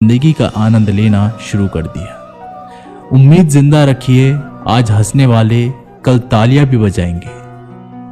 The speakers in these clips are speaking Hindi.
जिंदगी का आनंद लेना शुरू कर दिया। उम्मीद जिंदा रखिए, आज हंसने वाले कल तालियां भी बजाएंगे।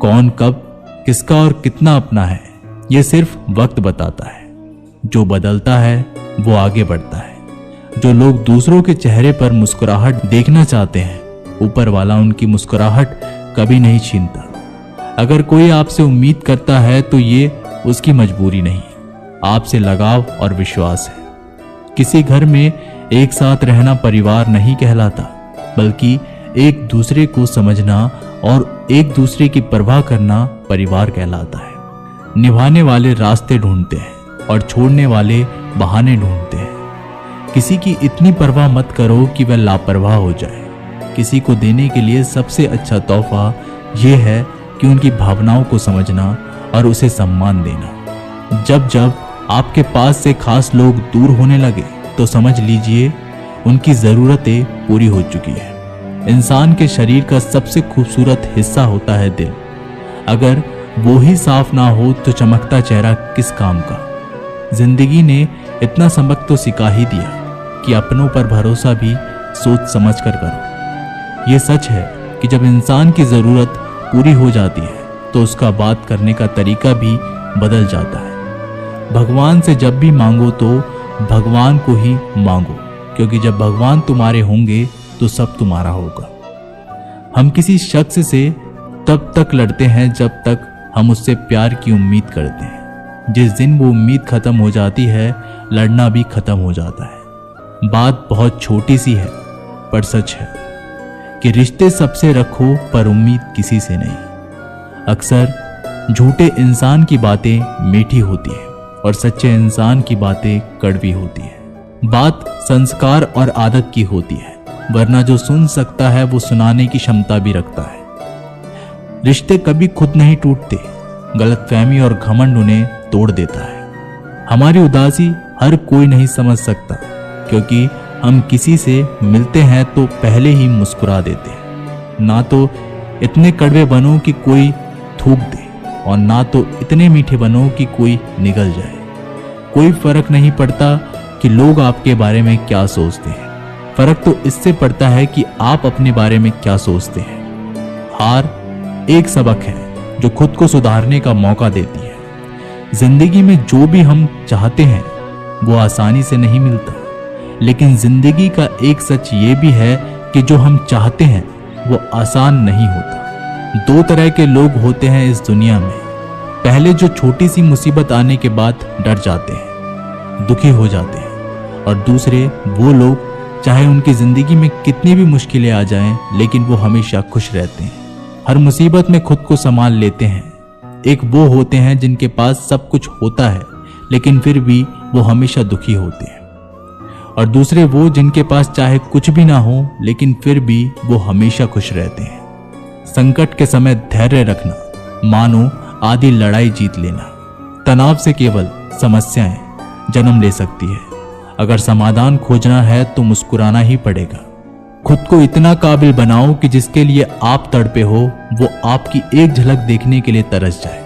कौन कब किसका और कितना अपना है, यह सिर्फ वक्त बताता है। जो बदलता है वो आगे बढ़ता है। जो लोग दूसरों के चेहरे पर मुस्कुराहट देखना चाहते हैं, ऊपर वाला उनकी मुस्कुराहट कभी नहीं छीनता। अगर कोई आपसे उम्मीद करता है तो ये उसकी मजबूरी नहीं, आपसे लगाव और विश्वास है। किसी घर में एक साथ रहना परिवार नहीं कहलाता, बल्कि एक दूसरे को समझना और एक दूसरे की परवाह करना परिवार कहलाता है। निभाने वाले रास्ते ढूंढते हैं और छोड़ने वाले बहाने ढूंढते हैं। किसी की इतनी परवाह मत करो कि वह लापरवाह हो जाए। किसी को देने के लिए सबसे अच्छा तोहफा यह है कि उनकी भावनाओं को समझना और उसे सम्मान देना। जब जब आपके पास से खास लोग दूर होने लगे तो समझ लीजिए उनकी ज़रूरतें पूरी हो चुकी है। इंसान के शरीर का सबसे खूबसूरत हिस्सा होता है दिल। अगर वो ही साफ ना हो तो चमकता चेहरा किस काम का। जिंदगी ने इतना सबक तो सिखा ही दिया कि अपनों पर भरोसा भी सोच समझ कर करो। ये सच है कि जब इंसान की ज़रूरत पूरी हो जाती है तो उसका बात करने का तरीका भी बदल जाता है। भगवान से जब भी मांगो तो भगवान को ही मांगो, क्योंकि जब भगवान तुम्हारे होंगे तो सब तुम्हारा होगा। हम किसी शख्स से तब तक लड़ते हैं जब तक हम उससे प्यार की उम्मीद करते हैं। जिस दिन वो उम्मीद खत्म हो जाती है, लड़ना भी खत्म हो जाता है। बात बहुत छोटी सी है पर सच है कि रिश्ते सबसे रखो पर उम्मीद किसी से नहीं। अक्सर झूठे इंसान की बातें मीठी होती है और सच्चे इंसान की बातें कड़वी होती है। बात संस्कार और आदत की होती है, वरना जो सुन सकता है वो सुनाने की क्षमता भी रखता है। रिश्ते कभी खुद नहीं टूटते, गलतफहमी और घमंड उन्हें तोड़ देता है। हमारी उदासी हर कोई नहीं समझ सकता, क्योंकि हम किसी से मिलते हैं तो पहले ही मुस्कुरा देते हैं। ना तो इतने कड़वे बनो कि कोई थूक दे और ना तो इतने मीठे बनो कि कोई निगल जाए। कोई फर्क नहीं पड़ता कि लोग आपके बारे में क्या सोचते हैं, फर्क तो इससे पड़ता है कि आप अपने बारे में क्या सोचते हैं। हार एक सबक है जो खुद को सुधारने का मौका देती है। जिंदगी में जो भी हम चाहते हैं वो आसानी से नहीं मिलता, लेकिन जिंदगी का एक सच ये भी है कि जो हम चाहते हैं वो आसान नहीं होता। दो तरह के लोग होते हैं इस दुनिया में। पहले जो छोटी सी मुसीबत आने के बाद डर जाते हैं, दुखी हो जाते हैं, और दूसरे वो लोग चाहे उनकी जिंदगी में कितनी भी मुश्किलें आ जाएं, लेकिन वो हमेशा खुश रहते हैं, हर मुसीबत में खुद को संभाल लेते हैं। एक वो होते हैं जिनके पास सब कुछ होता है लेकिन फिर भी वो हमेशा दुखी होते हैं, और दूसरे वो जिनके पास चाहे कुछ भी ना हो लेकिन फिर भी वो हमेशा खुश रहते हैं। संकट के समय धैर्य रखना मानो आधी लड़ाई जीत लेना। तनाव से केवल समस्याएं जन्म ले सकती है। अगर समाधान खोजना है तो मुस्कुराना ही पड़ेगा। खुद को इतना काबिल बनाओ कि जिसके लिए आप तड़पे हो वो आपकी एक झलक देखने के लिए तरस जाए।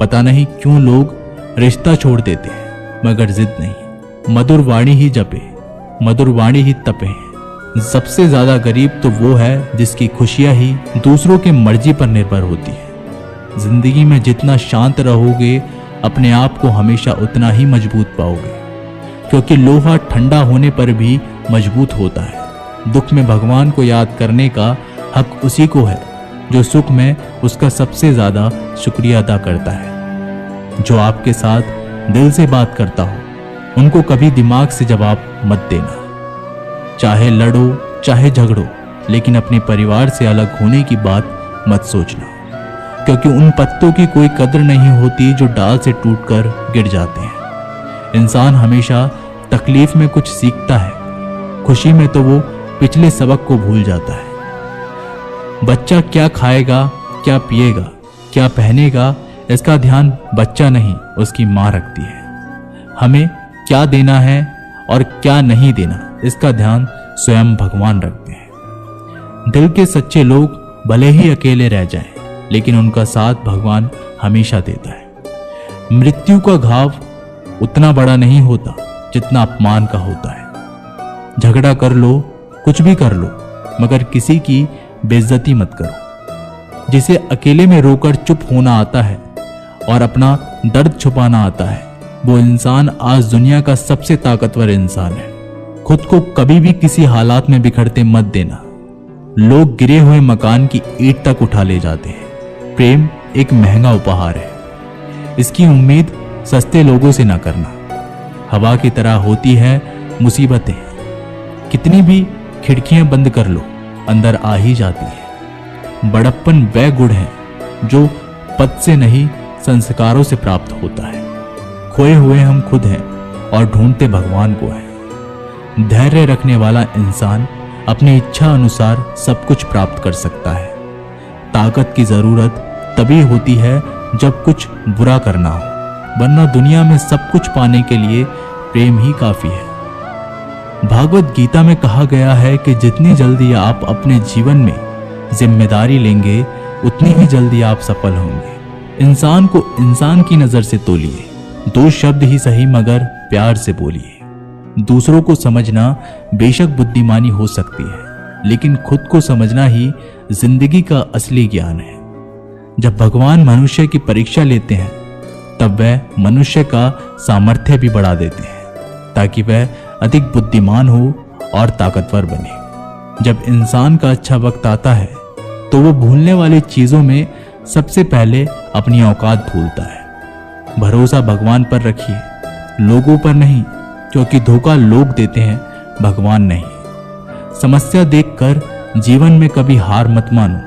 पता नहीं क्यों लोग रिश्ता छोड़ देते हैं, मगर जिद नहीं। मधुर वाणी ही जपे, मधुर वाणी ही तपे। सबसे ज्यादा गरीब तो वो है जिसकी खुशियां ही दूसरों के मर्जी पर निर्भर होती है। जिंदगी में जितना शांत रहोगे, अपने आप को हमेशा उतना ही मजबूत पाओगे, क्योंकि लोहा ठंडा होने पर भी मजबूत होता है। दुख में भगवान को याद करने का हक उसी को है जो सुख में उसका सबसे ज्यादा शुक्रिया अदा करता है। जो आपके साथ दिल से बात करता हो, उनको कभी दिमाग से जवाब मत देना। चाहे लड़ो चाहे झगड़ो, लेकिन अपने परिवार से अलग होने की बात मत सोचना, क्योंकि उन पत्तों की कोई कदर नहीं होती जो डाल से टूटकर गिर जाते हैं। इंसान हमेशा तकलीफ में कुछ सीखता है, खुशी में तो वो पिछले सबक को भूल जाता है। बच्चा क्या खाएगा, क्या पिएगा, क्या पहनेगा, इसका ध्यान बच्चा नहीं उसकी माँ रखती है। हमें क्या देना है और क्या नहीं देना, इसका ध्यान स्वयं भगवान रखते हैं। दिल के सच्चे लोग भले ही अकेले रह जाएं, लेकिन उनका साथ भगवान हमेशा देता है। मृत्यु का घाव उतना बड़ा नहीं होता जितना अपमान का होता है। झगड़ा कर लो, कुछ भी कर लो, मगर किसी की बेइज्जती मत करो। जिसे अकेले में रोकर चुप होना आता है और अपना दर्द छुपाना आता है, वो इंसान आज दुनिया का सबसे ताकतवर इंसान है। खुद को कभी भी किसी हालात में बिखरते मत देना। लोग गिरे हुए मकान की ईंट तक उठा ले जाते हैं। प्रेम एक महंगा उपहार है, इसकी उम्मीद सस्ते लोगों से ना करना। हवा की तरह होती है मुसीबतें, कितनी भी खिड़कियां बंद कर लो अंदर आ ही जाती है। बड़प्पन वह गुण है जो पद से नहीं संस्कारों से प्राप्त होता है। खोए हुए हम खुद हैं और ढूंढते भगवान को हैं। धैर्य रखने वाला इंसान अपनी इच्छा अनुसार सब कुछ प्राप्त कर सकता है। ताकत की जरूरत तभी होती है जब कुछ बुरा करना हो, वरना दुनिया में सब कुछ पाने के लिए प्रेम ही काफी है। भागवत गीता में कहा गया है कि जितनी जल्दी आप अपने जीवन में जिम्मेदारी लेंगे, उतनी ही जल्दी आप सफल होंगे। इंसान को इंसान की नजर से तोलिए, 2 शब्द ही सही मगर प्यार से बोलिए। दूसरों को समझना बेशक बुद्धिमानी हो सकती है, लेकिन खुद को समझना ही जिंदगी का असली ज्ञान है। जब भगवान मनुष्य की परीक्षा लेते हैं, तब वह मनुष्य का सामर्थ्य भी बढ़ा देते हैं, ताकि वह अधिक बुद्धिमान हो और ताकतवर बने। जब इंसान का अच्छा वक्त आता है, तो वो भूलने वाली चीजों में सबसे पहले अपनी औकात भूलता है। भरोसा भगवान पर रखिए, लोगों पर नहीं, क्योंकि धोखा लोग देते हैं, भगवान नहीं। समस्या देखकर जीवन में कभी हार मत मानो।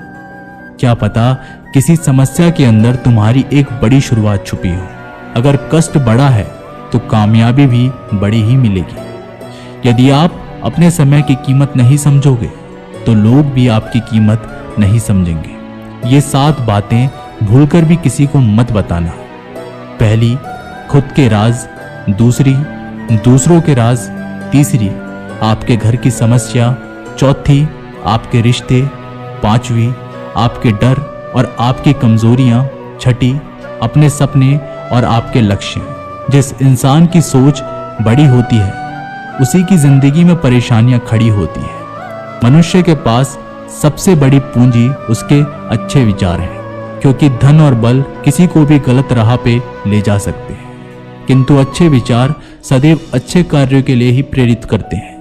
क्या पता किसी समस्या के अंदर तुम्हारी एक बड़ी शुरुआत छुपी हो। अगर कष्ट बड़ा है तो कामयाबी भी बड़ी ही मिलेगी। यदि आप अपने समय की कीमत नहीं समझोगे, तो लोग भी आपकी कीमत नहीं समझेंगे। ये 7 बातें भूलकर भी किसी को मत बताना। पहली, खुद के राज। दूसरी, दूसरों के राज। तीसरी, आपके घर की समस्या। चौथी, आपके रिश्ते। 5वीं, आपके डर और आपकी कमजोरियां। 6ठी, अपने सपने और आपके लक्ष्य। जिस इंसान की सोच बड़ी होती है, उसी की जिंदगी में परेशानियां खड़ी होती हैं। मनुष्य के पास सबसे बड़ी पूंजी उसके अच्छे विचार हैं, क्योंकि धन और बल किसी को भी गलत राह पे ले जा सकते हैं, किंतु अच्छे विचार सदैव अच्छे कार्यों के लिए ही प्रेरित करते हैं।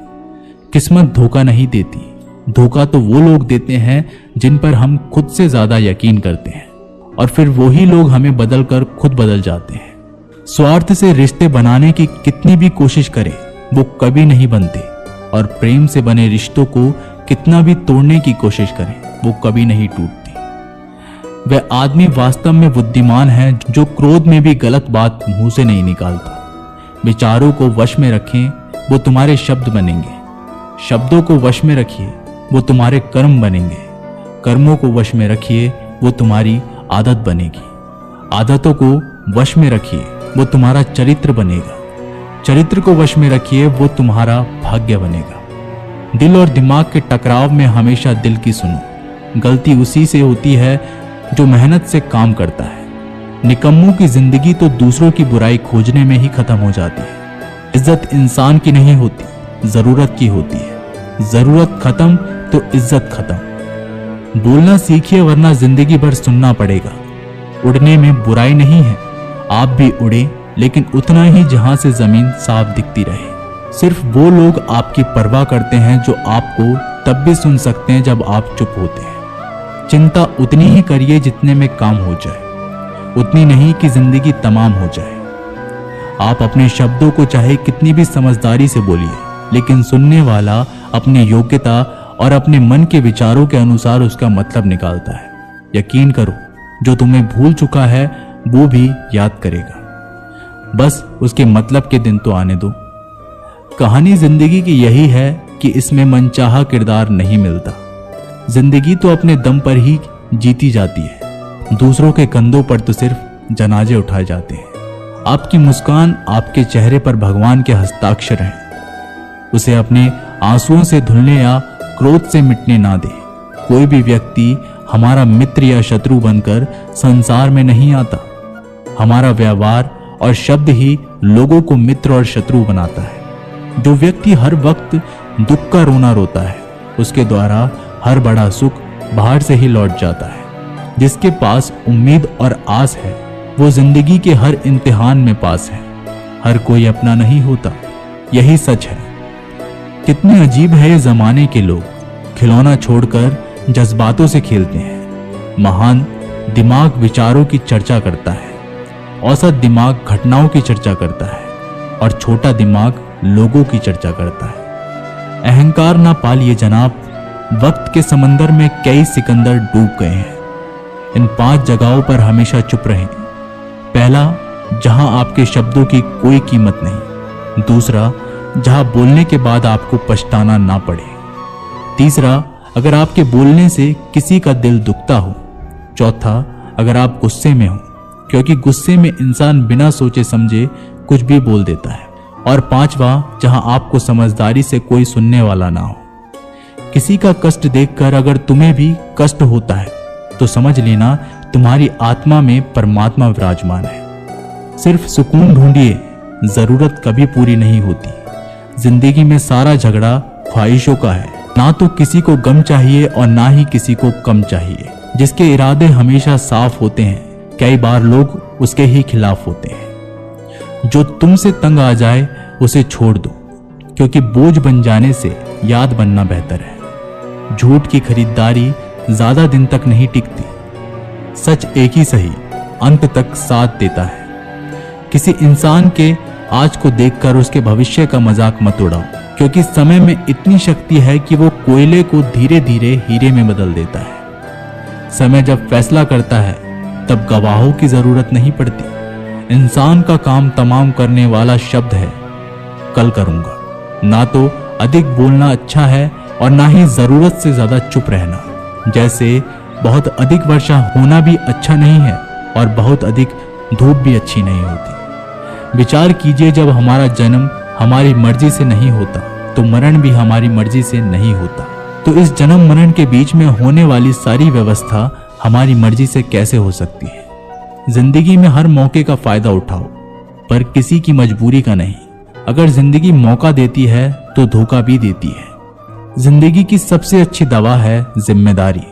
किस्मत धोखा नहीं देती। धोखा तो वो लोग देते हैं जिन पर हम खुद से ज्यादा यकीन करते हैं, और फिर वही लोग हमें बदल कर खुद बदल जाते हैं। स्वार्थ से रिश्ते बनाने की कितनी भी कोशिश करें, वो कभी नहीं बनते, और प्रेम से बने रिश्तों को कितना भी तोड़ने की कोशिश करें, वो कभी नहीं टूटती। वह आदमी वास्तव में बुद्धिमान है जो क्रोध में भी गलत बात मुंह से नहीं निकालता। विचारों को वश में रखें, वो तुम्हारे शब्द बनेंगे। शब्दों को वश में रखिए, वो तुम्हारे कर्म बनेंगे। कर्मों को वश में रखिए, वो तुम्हारी आदत बनेगी। आदतों को वश में रखिए, वो तुम्हारा चरित्र बनेगा। चरित्र को वश में रखिए, वो तुम्हारा भाग्य बनेगा। दिल और दिमाग के टकराव में हमेशा दिल की सुनो। गलती उसी से होती है जो मेहनत से काम करता है। निकम्मों की जिंदगी तो दूसरों की बुराई खोजने में ही खत्म हो जाती है। इज्जत इंसान की नहीं होती, जरूरत की होती है। जरूरत खत्म तो इज्जत खत्म। बोलना सीखिए, वरना जिंदगी भर सुनना पड़ेगा। उड़ने में बुराई नहीं है, आप भी उड़े, लेकिन उतना ही जहां से जमीन साफ दिखती रहे। सिर्फ वो लोग आपकी परवाह करते हैं जो आपको तब भी सुन सकते हैं जब आप चुप होते हैं। चिंता उतनी ही करिए जितने में काम हो जाए, उतनी नहीं कि जिंदगी तमाम हो जाए। आप अपने शब्दों को चाहे कितनी भी समझदारी से बोलिए, लेकिन सुनने वाला अपनी योग्यता और अपने मन के विचारों के अनुसार उसका मतलब निकालता है। यकीन करो, जो तुम्हें भूल चुका है वो भी याद करेगा। बस उसके मतलब के दिन तो आने दो। कहानी जिंदगी की यही है कि इसमें मनचाहा किरदार नहीं मिलता। जिंदगी तो अपने दम पर ही जीती जाती है। दूसरों के कंधों पर तो सिर्फ जनाजे उठाए जाते हैं। आपकी मुस्कान, आपके चेहरे पर भगवान के हस्ताक्षर हैं। उसे अपने आंसुओं से धुलने या क्रोध से मिटने ना दे। कोई भी व्यक्ति हमारा मित्र या शत्रु बनकर संसार में नहीं आता। हमारा व्यवहार और शब्द ही लोगों को मित्र और शत्रु बनाता है। जो व्यक्ति हर वक्त दुख का रोना रोता है, उसके द्वारा हर बड़ा सुख बाहर से ही लौट जाता है। जिसके पास उम्मीद और आस है, वो जिंदगी के हर इम्तिहान में पास है। हर कोई अपना नहीं होता, यही सच है। कितने अजीब है ये जमाने के लोग, खिलौना छोड़कर जज्बातों से खेलते हैं। महान दिमाग विचारों की चर्चा करता है, औसत दिमाग घटनाओं की चर्चा करता है और छोटा दिमाग लोगों की चर्चा करता है। अहंकार ना पालिए जनाब, वक्त के समंदर में कई सिकंदर डूब गए हैं। इन 5 जगहों पर हमेशा चुप रहें। पहला, जहां आपके शब्दों की कोई कीमत नहीं। दूसरा, जहां बोलने के बाद आपको पछताना ना पड़े। तीसरा, अगर आपके बोलने से किसी का दिल दुखता हो। चौथा, अगर आप गुस्से में हो, क्योंकि गुस्से में इंसान बिना सोचे समझे कुछ भी बोल देता है। और पांचवा, जहां आपको समझदारी से कोई सुनने वाला ना हो। किसी का कष्ट देखकर अगर तुम्हें भी कष्ट होता है तो समझ लेना तुम्हारी आत्मा में परमात्मा विराजमान है। सिर्फ सुकून ढूंढिए, जरूरत कभी पूरी नहीं होती। जिंदगी में सारा झगड़ा ख्वाहिशों का है। ना तो किसी को गम चाहिए और ना ही किसी को कम चाहिए। जिसके इरादे हमेशा साफ होते हैं, कई बार लोग उसके ही खिलाफ होते हैं। जो तुमसे तंग आ जाए उसे छोड़ दो, क्योंकि बोझ बन जाने से याद बनना बेहतर है। झूठ की खरीदारी ज्यादा दिन तक नहीं टिकती। सच एक ही सही अंत तक साथ देता है। किसी इंसान के आज को देखकर उसके भविष्य का मजाक मत उड़ाओ, क्योंकि समय में इतनी शक्ति है कि वो कोयले को धीरे धीरे हीरे में बदल देता है। समय जब फैसला करता है तब गवाहों की जरूरत नहीं पड़ती। इंसान का काम तमाम करने वाला शब्द है कल करूंगा। ना तो अधिक बोलना अच्छा है और ना ही जरूरत से ज्यादा चुप रहना। जैसे बहुत अधिक वर्षा होना भी अच्छा नहीं है और बहुत अधिक धूप भी अच्छी नहीं होती। विचार कीजिए, जब हमारा जन्म हमारी मर्जी से नहीं होता तो मरण भी हमारी मर्जी से नहीं होता। तो इस जन्म मरण के बीच में होने वाली सारी व्यवस्था हमारी मर्जी से कैसे हो सकती है। जिंदगी में हर मौके का फायदा उठाओ, पर किसी की मजबूरी का नहीं। अगर जिंदगी मौका देती है तो धोखा भी देती है। जिंदगी की सबसे अच्छी दवा है जिम्मेदारी।